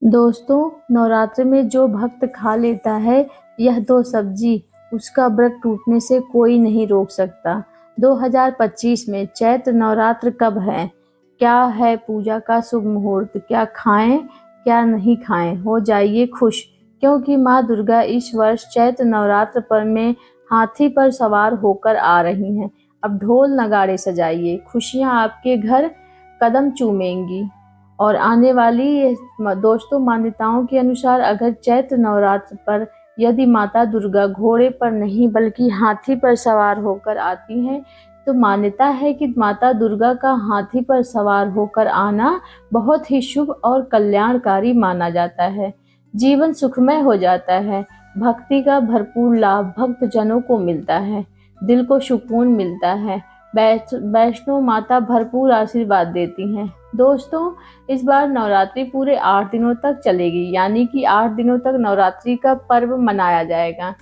दोस्तों, नवरात्रि में जो भक्त खा लेता है यह 2 सब्जी, उसका व्रत टूटने से कोई नहीं रोक सकता। 2025 में चैत्र नवरात्र कब है? क्या है पूजा का शुभ मुहूर्त? क्या खाएं, क्या नहीं खाएं? हो जाइए खुश, क्योंकि माँ दुर्गा इस वर्ष चैत्र नवरात्र पर में हाथी पर सवार होकर आ रही हैं। अब ढोल नगाड़े सजाइए, खुशियाँ आपके घर कदम चूमेंगी। और आने वाली दोस्तों, मान्यताओं के अनुसार अगर चैत्र नवरात्र पर यदि माता दुर्गा घोड़े पर नहीं बल्कि हाथी पर सवार होकर आती हैं, तो मान्यता है कि माता दुर्गा का हाथी पर सवार होकर आना बहुत ही शुभ और कल्याणकारी माना जाता है। जीवन सुखमय हो जाता है। भक्ति का भरपूर लाभ भक्तजनों को मिलता है। दिल को सुकून मिलता है। वैष्णो माता भरपूर आशीर्वाद देती हैं। दोस्तों, इस बार नवरात्रि पूरे 8 दिनों तक चलेगी, यानी कि 8 दिनों तक नवरात्रि का पर्व मनाया जाएगा।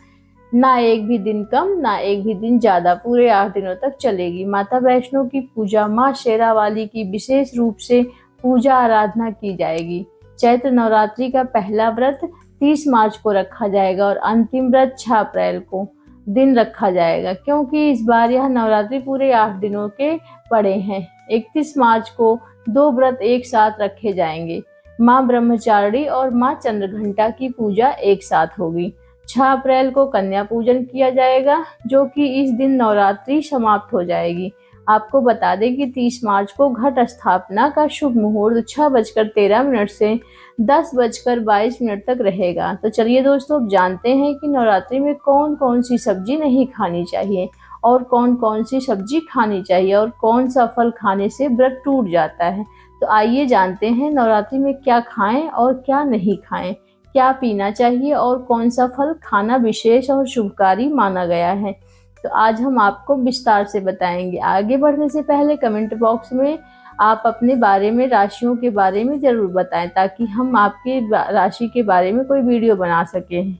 ना एक भी दिन कम, ना एक भी दिन ज़्यादा, पूरे 8 दिनों तक चलेगी। माता वैष्णो की पूजा, माँ शेरावाली की विशेष रूप से पूजा आराधना की जाएगी। चैत्र नवरात्रि का पहला व्रत 30 मार्च को रखा जाएगा और अंतिम व्रत 6 अप्रैल को दिन रखा जाएगा, क्योंकि इस बार यह नवरात्रि पूरे 8 दिनों के पड़े हैं। 31 मार्च को 2 व्रत एक साथ रखे जाएंगे। माँ ब्रह्मचारिणी और माँ चंद्रघंटा की पूजा एक साथ होगी। 6 अप्रैल को कन्या पूजन किया जाएगा, जो कि इस दिन नवरात्रि समाप्त हो जाएगी। आपको बता दें कि 30 मार्च को घट स्थापना का शुभ मुहूर्त 6:13 से 10:22 तक रहेगा। तो चलिए दोस्तों, अब जानते हैं कि नवरात्रि में कौन कौन सी सब्जी नहीं खानी चाहिए और कौन कौन सी सब्जी खानी चाहिए और कौन सा फल खाने से व्रत टूट जाता है। तो आइए जानते हैं नवरात्रि में क्या खाएं और क्या नहीं खाएं, क्या पीना चाहिए और कौन सा फल खाना विशेष और शुभकारी माना गया है। तो आज हम आपको विस्तार से बताएंगे। आगे बढ़ने से पहले कमेंट बॉक्स में आप अपने बारे में, राशियों के बारे में ज़रूर बताएं, ताकि हम आपकी राशि के बारे में कोई वीडियो बना सकें।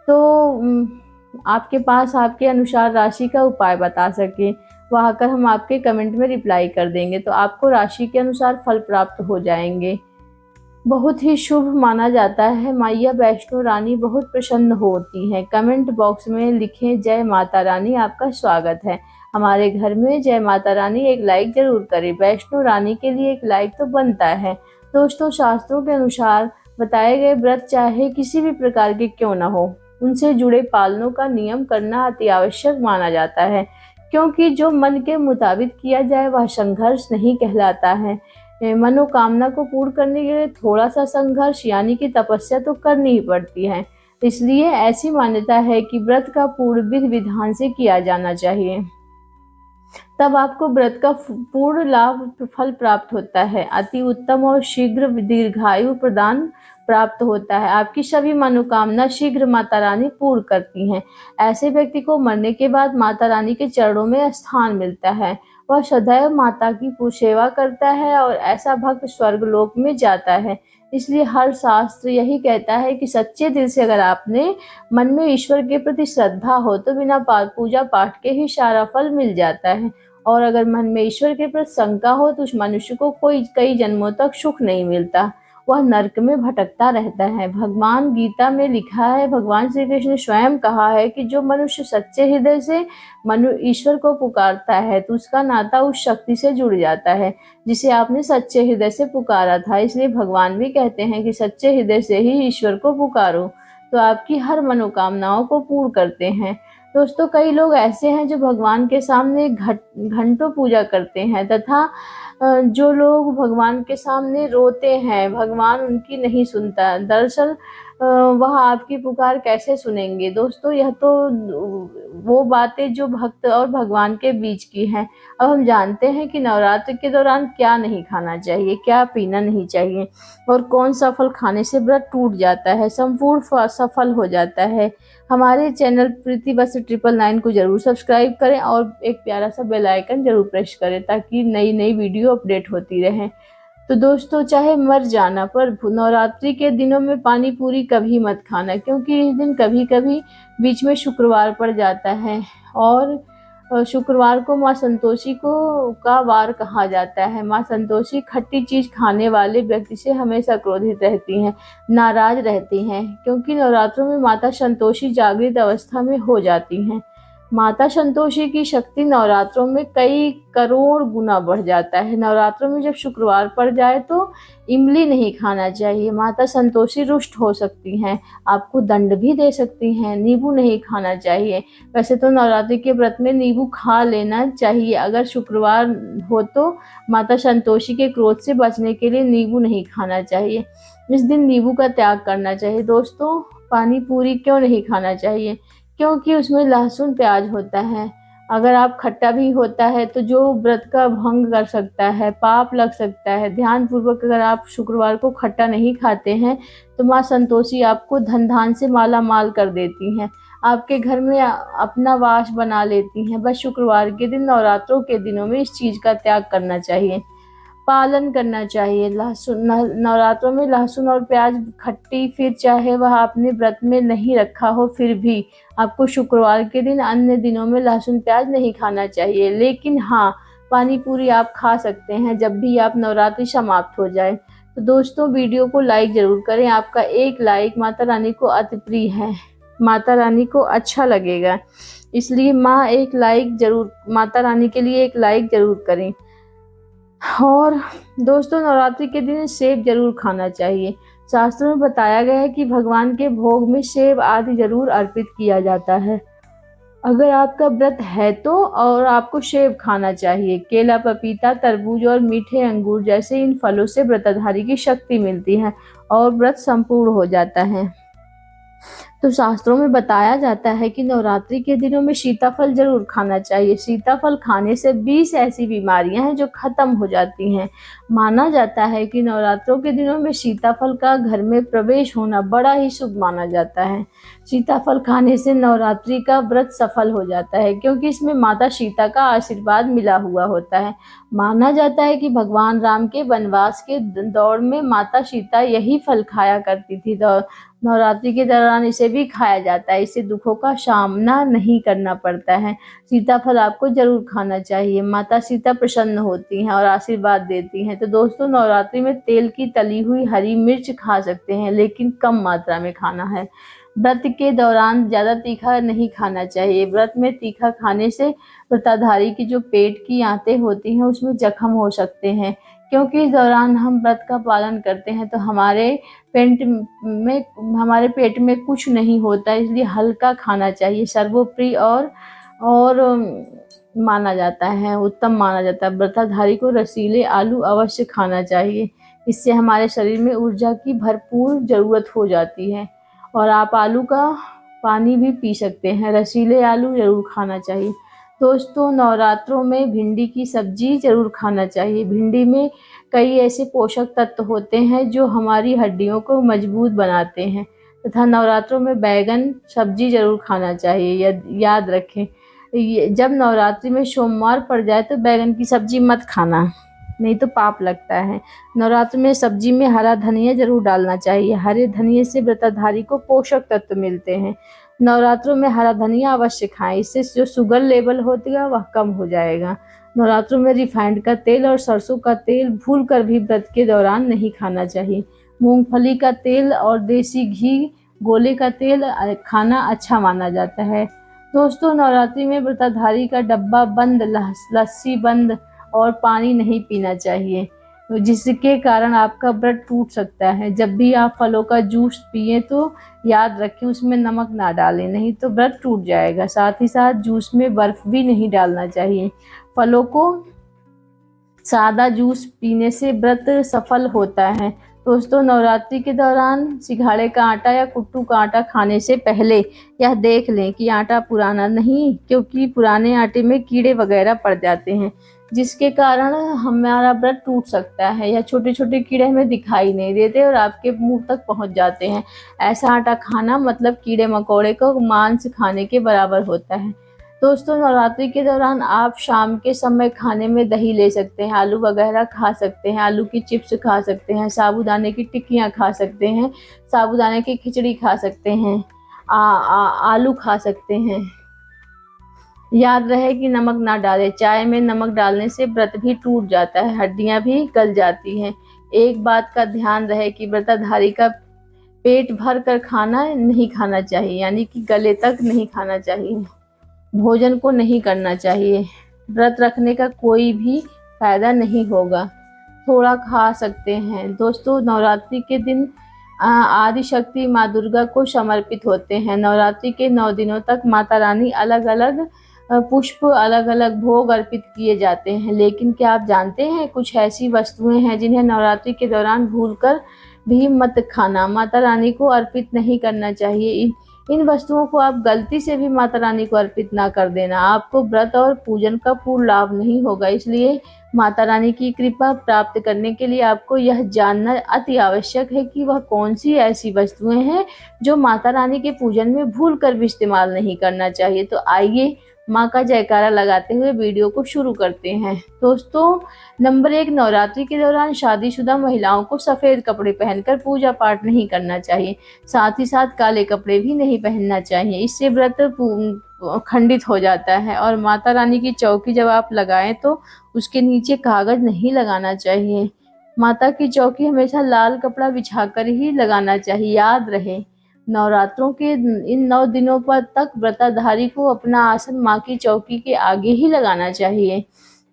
तो आपके पास आपके अनुसार राशि का उपाय बता सकें, वहाँ आकर हम आपके कमेंट में रिप्लाई कर देंगे, तो आपको राशि के अनुसार फल प्राप्त हो जाएंगे। बहुत ही शुभ माना जाता है। मैया वैष्णो रानी बहुत प्रसन्न होती हैं। कमेंट बॉक्स में लिखें जय माता रानी, आपका स्वागत है हमारे घर में। जय माता रानी एक लाइक जरूर करें। वैष्णो रानी के लिए एक लाइक तो बनता है। दोस्तों, शास्त्रों के अनुसार बताए गए व्रत चाहे किसी भी प्रकार के क्यों न हो, उनसे जुड़े पालनों का नियम करना अति आवश्यक माना जाता है, क्योंकि जो मन के मुताबिक किया जाए वह संघर्ष नहीं कहलाता है। मनोकामना को पूर्ण करने के लिए थोड़ा सा संघर्ष यानी कि तपस्या तो करनी ही पड़ती है। इसलिए ऐसी मान्यता है कि व्रत का पूर्ण विधि विधान से किया जाना चाहिए, तब आपको व्रत का पूर्ण लाभ फल प्राप्त होता है। अति उत्तम और शीघ्र दीर्घायु प्रदान प्राप्त होता है। आपकी सभी मनोकामना शीघ्र माता रानी पूर्ण करती हैं। ऐसे व्यक्ति को मरने के बाद माता रानी के चरणों में स्थान मिलता है। वह सदैव माता की सेवा करता है और ऐसा भक्त स्वर्गलोक में जाता है। इसलिए हर शास्त्र यही कहता है कि सच्चे दिल से अगर आपने मन में ईश्वर के प्रति श्रद्धा हो तो बिना पूजा पाठ के ही सारा फल मिल जाता है। और अगर मन में ईश्वर के प्रति शंका हो तो उस मनुष्य को कई जन्मों तक सुख नहीं मिलता, वह नरक में भटकता रहता है। भगवान गीता में लिखा है, भगवान श्री कृष्ण ने स्वयं कहा है कि जो मनुष्य सच्चे हृदय से ईश्वर को पुकारता है तो उसका नाता उस शक्ति से जुड़ जाता है जिसे आपने सच्चे हृदय से पुकारा था। इसलिए भगवान भी कहते हैं कि सच्चे हृदय से ही ईश्वर को पुकारो, तो आपकी हर मनोकामनाओं को पूर्ण करते हैं। दोस्तों, कई लोग ऐसे हैं जो भगवान के सामने घंटों पूजा करते हैं, तथा जो लोग भगवान के सामने रोते हैं, भगवान उनकी नहीं सुनता। दरअसल वह आपकी पुकार कैसे सुनेंगे। दोस्तों, यह तो वो बातें जो भक्त और भगवान के बीच की हैं। अब हम जानते हैं कि नवरात्र के दौरान क्या नहीं खाना चाहिए, क्या पीना नहीं चाहिए और कौन सा फल खाने से व्रत टूट जाता है, संपूर्ण सफल हो जाता है। हमारे चैनल प्रीति बस 999 को जरूर सब्सक्राइब करें और एक प्यारा सा बेल आइकन जरूर प्रेस करें, ताकि नई नई वीडियो अपडेट होती रहें। तो दोस्तों, चाहे मर जाना, पर नवरात्रि के दिनों में पानी पूरी कभी मत खाना, क्योंकि इस दिन कभी कभी बीच में शुक्रवार पड़ जाता है और शुक्रवार को माँ संतोषी को का वार कहा जाता है। माँ संतोषी खट्टी चीज खाने वाले व्यक्ति से हमेशा क्रोधित रहती हैं, नाराज रहती हैं, क्योंकि नवरात्रों में माता संतोषी जागृत अवस्था में हो जाती हैं। माता संतोषी की शक्ति नवरात्रों में कई करोड़ गुना बढ़ जाता है। नवरात्रों में जब शुक्रवार पड़ जाए तो इमली नहीं खाना चाहिए। माता संतोषी रुष्ट हो सकती हैं, आपको दंड भी दे सकती हैं। नींबू नहीं खाना चाहिए। वैसे तो नवरात्रि के व्रत में नींबू खा लेना चाहिए। अगर शुक्रवार हो तो माता संतोषी के क्रोध से बचने के लिए नींबू नहीं खाना चाहिए। इस दिन नींबू का त्याग करना चाहिए। दोस्तों, पानी पूरी क्यों नहीं खाना चाहिए? क्योंकि उसमें लहसुन प्याज होता है। अगर आप खट्टा भी होता है तो जो व्रत का भंग कर सकता है, पाप लग सकता है। ध्यान पूर्वक अगर आप शुक्रवार को खट्टा नहीं खाते हैं तो माँ संतोषी आपको धन धान से माला माल कर देती हैं, आपके घर में अपना वास बना लेती हैं। बस शुक्रवार के दिन, नवरात्रों के दिनों में इस चीज का त्याग करना चाहिए, पालन करना चाहिए। लहसुन नवरात्रों में लहसुन और प्याज खट्टी, फिर चाहे वह आपने व्रत में नहीं रखा हो फिर भी आपको शुक्रवार के दिन अन्य दिनों में लहसुन प्याज नहीं खाना चाहिए। लेकिन हाँ, पानी पूरी आप खा सकते हैं जब भी आप नवरात्रि समाप्त हो जाए। तो दोस्तों, वीडियो को लाइक जरूर करें। आपका एक लाइक माता रानी को अति प्रिय है, माता रानी को अच्छा लगेगा, इसलिए माता रानी के लिए एक लाइक जरूर करें। और दोस्तों, नवरात्रि के दिन सेब जरूर खाना चाहिए। शास्त्रों में बताया गया है कि भगवान के भोग में सेब आदि जरूर अर्पित किया जाता है। अगर आपका व्रत है तो और आपको सेब खाना चाहिए। केला, पपीता, तरबूज और मीठे अंगूर जैसे इन फलों से व्रतधारी की शक्ति मिलती है और व्रत संपूर्ण हो जाता है। तो शास्त्रों में बताया जाता है कि नवरात्रि के दिनों में सीताफल जरूर खाना चाहिए। सीताफल खाने से 20 ऐसी बीमारियां हैं जो खत्म हो जाती हैं। माना जाता है कि नवरात्रों के दिनों में सीताफल का घर में प्रवेश होना बड़ा ही शुभ माना जाता है। सीताफल खाने से नवरात्रि का व्रत सफल हो जाता है, क्योंकि इसमें माता सीता का आशीर्वाद मिला हुआ होता है। माना जाता है कि भगवान राम के वनवास के दौर में माता सीता यही फल खाया करती थी। नवरात्रि के दौरान इसे भी खाया जाता है, इससे दुखों का सामना नहीं करना पड़ता है। सीताफल आपको जरूर खाना चाहिए। माता सीता प्रसन्न होती हैं और आशीर्वाद देती हैं। तो दोस्तों, नवरात्रि में तेल की तली हुई हरी मिर्च खा सकते हैं, लेकिन कम मात्रा में खाना है। व्रत के दौरान ज़्यादा तीखा नहीं खाना चाहिए। व्रत में तीखा खाने से व्रताधारी की जो पेट की आंतें होती हैं उसमें जख्म हो सकते हैं, क्योंकि इस दौरान हम व्रत का पालन करते हैं तो हमारे पेट में कुछ नहीं होता, इसलिए हल्का खाना चाहिए। सर्वोपरि और माना जाता है, उत्तम माना जाता है। व्रताधारी को रसीले आलू अवश्य खाना चाहिए, इससे हमारे शरीर में ऊर्जा की भरपूर जरूरत हो जाती है। और आप आलू का पानी भी पी सकते हैं। रसीले आलू जरूर खाना चाहिए। दोस्तों, नवरात्रों में भिंडी की सब्जी जरूर खाना चाहिए। भिंडी में कई ऐसे पोषक तत्व होते हैं जो हमारी हड्डियों को मजबूत बनाते हैं, तथा नवरात्रों में बैगन सब्जी जरूर खाना चाहिए। याद रखें, जब नवरात्रि में सोमवार पड़ जाए तो बैगन की सब्जी मत खाना, नहीं तो पाप लगता है। नवरात्र में सब्जी में हरा धनिया जरूर डालना चाहिए। हरे धनिये से व्रतधारी को पोषक तत्व मिलते हैं। नवरात्रों में हरा धनिया अवश्य खाएं, इससे जो शुगर लेवल होगा वह कम हो जाएगा। नवरात्रों में रिफाइंड का तेल और सरसों का तेल भूलकर भी व्रत के दौरान नहीं खाना चाहिए। मूंगफली का तेल और देसी घी, गोले का तेल खाना अच्छा माना जाता है। दोस्तों, नवरात्रि में व्रतधारी का डब्बा बंद, लस्सी बंद और पानी नहीं पीना चाहिए, जिसके कारण आपका व्रत टूट सकता है। जब भी आप फलों का जूस पिए तो याद रखें उसमें नमक ना डालें, नहीं तो व्रत टूट जाएगा। साथ ही साथ जूस में बर्फ भी नहीं डालना चाहिए। फलों को सादा जूस पीने से व्रत सफल होता है। दोस्तों, नवरात्रि के दौरान सिंघाड़े का आटा या कुट्टू का आटा खाने से पहले यह देख लें कि आटा पुराना नहीं, क्योंकि पुराने आटे में कीड़े वगैरह पड़ जाते हैं, जिसके कारण हमारा व्रत टूट सकता है। या छोटे छोटे कीड़े हमें दिखाई नहीं देते और आपके मुंह तक पहुंच जाते हैं। ऐसा आटा खाना मतलब कीड़े मकोड़े को मांस खाने के बराबर होता है। दोस्तों, नवरात्रि के दौरान आप शाम के समय खाने में दही ले सकते हैं, आलू वगैरह खा सकते हैं, आलू की चिप्स खा सकते हैं, साबूदाने की टिक्कियाँ खा सकते हैं, साबूदाने की खिचड़ी खा सकते हैं, आलू खा सकते हैं। याद रहे कि नमक ना डालें। चाय में नमक डालने से व्रत भी टूट जाता है, हड्डियां भी गल जाती हैं। एक बात का ध्यान रहे कि व्रतधारी का पेट भर कर खाना नहीं खाना चाहिए, यानी कि गले तक नहीं खाना चाहिए। भोजन को नहीं करना चाहिए। व्रत रखने का कोई भी फायदा नहीं होगा, थोड़ा खा सकते हैं। दोस्तों, नवरात्रि के दिन आदि शक्ति माँ दुर्गा को समर्पित होते हैं। नवरात्रि के 9 दिनों तक माता रानी अलग अलग पुष्प, अलग अलग भोग अर्पित किए जाते हैं। लेकिन क्या आप जानते हैं, कुछ ऐसी वस्तुएं हैं जिन्हें नवरात्रि के दौरान भूलकर भी मत खाना, माता रानी को अर्पित नहीं करना चाहिए। इन वस्तुओं को आप गलती से भी माता रानी को अर्पित ना कर देना, आपको व्रत और पूजन का पूर्ण लाभ नहीं होगा। इसलिए माता रानी की कृपा प्राप्त करने के लिए आपको यह जानना अति आवश्यक है कि वह कौन सी ऐसी वस्तुएं हैं जो माता रानी के पूजन में भूल कर भी इस्तेमाल नहीं करना चाहिए। तो आइए माँ का जयकारा लगाते हुए वीडियो को शुरू करते हैं। दोस्तों, नंबर 1, नवरात्रि के दौरान शादीशुदा महिलाओं को सफ़ेद कपड़े पहनकर पूजा पाठ नहीं करना चाहिए। साथ ही साथ काले कपड़े भी नहीं पहनना चाहिए, इससे व्रत खंडित हो जाता है। और माता रानी की चौकी जब आप लगाएं तो उसके नीचे कागज नहीं लगाना चाहिए। माता की चौकी हमेशा लाल कपड़ा बिछाकर ही लगाना चाहिए। याद रहे, नवरात्रों के इन 9 दिनों पर तक व्रतधारी को अपना आसन माँ की चौकी के आगे ही लगाना चाहिए,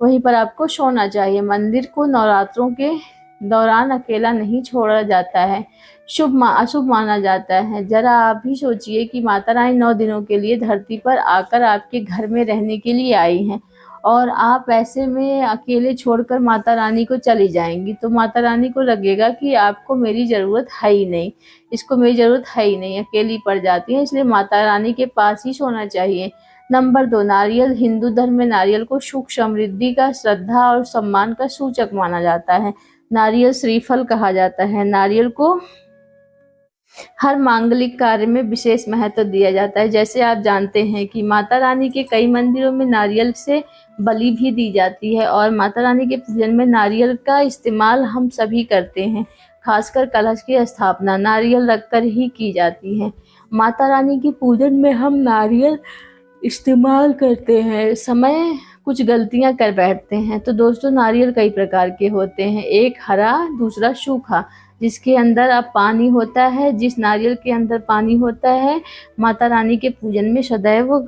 वहीं पर आपको सोना चाहिए। मंदिर को नवरात्रों के दौरान अकेला नहीं छोड़ा जाता है, अशुभ माना जाता है। जरा आप भी सोचिए कि माता रानी 9 दिनों के लिए धरती पर आकर आपके घर में रहने के लिए आई हैं और आप ऐसे में अकेले छोड़कर माता रानी को चली जाएंगी, तो माता रानी को लगेगा कि आपको मेरी ज़रूरत है ही नहीं, इसको मेरी ज़रूरत है ही नहीं, अकेली पड़ जाती है। इसलिए माता रानी के पास ही सोना चाहिए। नंबर 2, नारियल। हिंदू धर्म में नारियल को सुख समृद्धि का, श्रद्धा और सम्मान का सूचक माना जाता है। नारियल श्रीफल कहा जाता है। नारियल को हर मांगलिक कार्य में विशेष महत्व दिया जाता है। जैसे आप जानते हैं कि माता रानी के कई मंदिरों में नारियल से बलि भी दी जाती है और माता रानी के पूजन में नारियल का इस्तेमाल हम सभी करते हैं। खासकर कलश की स्थापना नारियल रखकर ही की जाती है। माता रानी के पूजन में हम नारियल इस्तेमाल करते हैं समय कुछ गलतियां कर बैठते हैं। तो दोस्तों, नारियल कई प्रकार के होते हैं, एक हरा, दूसरा सूखा, जिसके अंदर अब पानी होता है। जिस नारियल के अंदर पानी होता है, माता रानी के पूजन में सदैव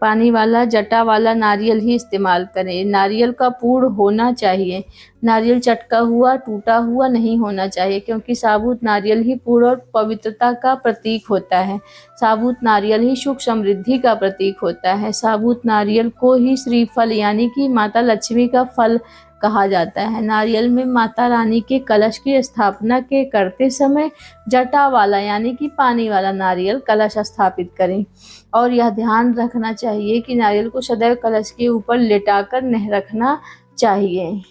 पानी वाला, जटा वाला नारियल ही इस्तेमाल करें। नारियल का पूर्ण होना चाहिए, नारियल चटका हुआ, टूटा हुआ नहीं होना चाहिए, क्योंकि साबुत नारियल ही पूर्ण और पवित्रता का प्रतीक होता है। साबुत नारियल ही सुख समृद्धि का प्रतीक होता है। साबुत नारियल को ही श्रीफल यानी कि माता लक्ष्मी का फल कहा जाता है। नारियल में माता रानी के कलश की स्थापना के करते समय जटा वाला यानी कि पानी वाला नारियल कलश स्थापित करें। और यह ध्यान रखना चाहिए कि नारियल को सदैव कलश के ऊपर लेटाकर नहीं रखना चाहिए।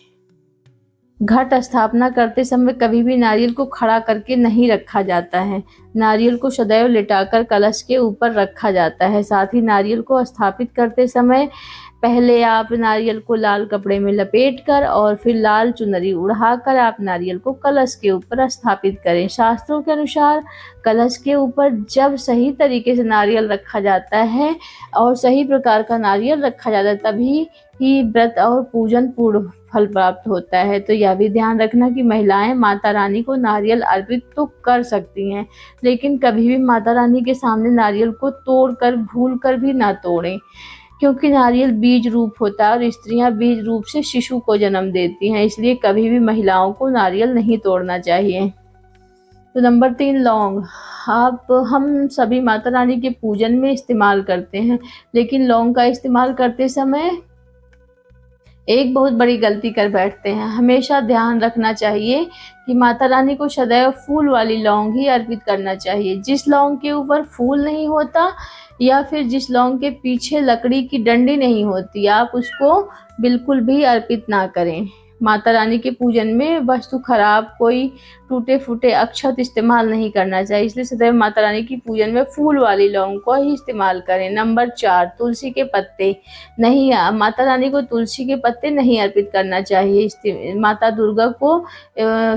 घट स्थापना करते समय कभी भी नारियल को खड़ा करके नहीं रखा जाता है, नारियल को सदैव लेटाकर कलश के ऊपर रखा जाता है। साथ ही नारियल को स्थापित करते समय पहले आप नारियल को लाल कपड़े में लपेटकर और फिर लाल चुनरी उड़ाकर आप नारियल को कलश के ऊपर स्थापित करें। शास्त्रों के अनुसार कलश के ऊपर जब सही तरीके से नारियल रखा जाता है और सही प्रकार का नारियल रखा जाता है, तभी ही व्रत और पूजन पूर्ण फल प्राप्त होता है। तो यह भी ध्यान रखना कि महिलाएं माता रानी को नारियल अर्पित तो कर सकती हैं, लेकिन कभी भी माता रानी के सामने नारियल को तोड़कर भूल कर भी ना तोड़ें, क्योंकि नारियल बीज रूप होता है और स्त्रियां बीज रूप से शिशु को जन्म देती हैं। इसलिए कभी भी महिलाओं को नारियल नहीं तोड़ना चाहिए। तो नंबर 3, लौंग। हम सभी माता रानी के पूजन में इस्तेमाल करते हैं, लेकिन लौंग का इस्तेमाल करते समय एक बहुत बड़ी गलती कर बैठते हैं। हमेशा ध्यान रखना चाहिए कि माता रानी को सदैव फूल वाली लौंग ही अर्पित करना चाहिए। जिस लौंग के ऊपर फूल नहीं होता या फिर जिस लौंग के पीछे लकड़ी की डंडी नहीं होती, आप उसको बिल्कुल भी अर्पित ना करें। माता रानी के पूजन में वस्तु खराब कोई टूटे फूटे अक्षत इस्तेमाल नहीं करना चाहिए, इसलिए सदैव माता रानी की पूजन में फूल वाली लौंग को ही इस्तेमाल करें। नंबर 4, तुलसी के पत्ते नहीं, माता रानी को तुलसी के पत्ते नहीं अर्पित करना चाहिए। माता दुर्गा को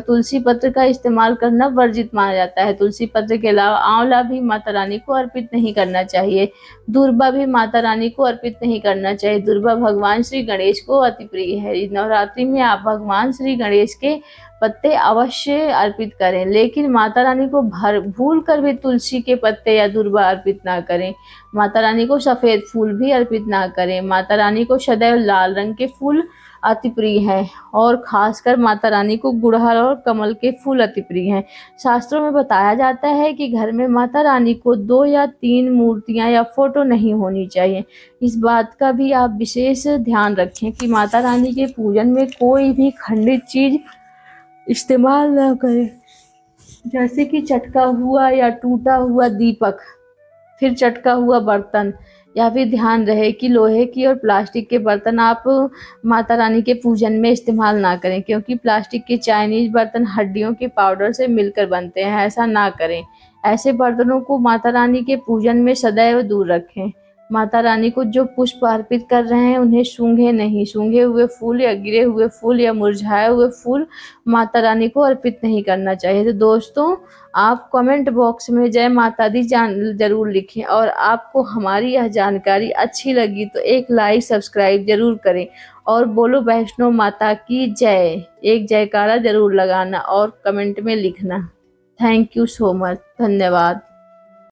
तुलसी पत्र का इस्तेमाल करना वर्जित माना जाता है। तुलसी पत्र के अलावा आंवला भी माता रानी को अर्पित नहीं करना चाहिए। दूर्वा भी माता रानी को अर्पित नहीं करना चाहिए। दूर्वा भगवान श्री गणेश को अति प्रिय है। नवरात्रि में आप भगवान श्री गणेश के पत्ते अवश्य अर्पित करें, लेकिन माता रानी को भूल कर भी तुलसी के पत्ते या दूर्वा अर्पित ना करें। माता रानी को सफ़ेद फूल भी अर्पित ना करें। माता रानी को सदैव लाल रंग के फूल अति प्रिय हैं और खासकर माता रानी को गुड़हल और कमल के फूल अति प्रिय हैं। शास्त्रों में बताया जाता है कि घर में माता रानी को 2 या 3 मूर्तियां या फोटो नहीं होनी चाहिए। इस बात का भी आप विशेष ध्यान रखें कि माता रानी के पूजन में कोई भी खंडित चीज इस्तेमाल न करें, जैसे कि चटका हुआ या टूटा हुआ दीपक, फिर चटका हुआ बर्तन, या फिर ध्यान रहे कि लोहे की और प्लास्टिक के बर्तन आप माता रानी के पूजन में इस्तेमाल ना करें, क्योंकि प्लास्टिक के चाइनीज बर्तन हड्डियों के पाउडर से मिलकर बनते हैं। ऐसा ना करें। ऐसे बर्तनों को माता रानी के पूजन में सदैव दूर रखें। माता रानी को जो पुष्प अर्पित कर रहे हैं उन्हें सूंघे नहीं। सूंघे हुए फूल या गिरे हुए फूल या मुरझाए हुए फूल माता रानी को अर्पित नहीं करना चाहिए। तो दोस्तों, आप कमेंट बॉक्स में जय माता दी जरूर लिखें, और आपको हमारी यह जानकारी अच्छी लगी तो एक लाइक सब्सक्राइब जरूर करें, और बोलो वैष्णो माता की जय एक जयकारा जरूर लगाना और कमेंट में लिखना। Thank you so much. धन्यवाद।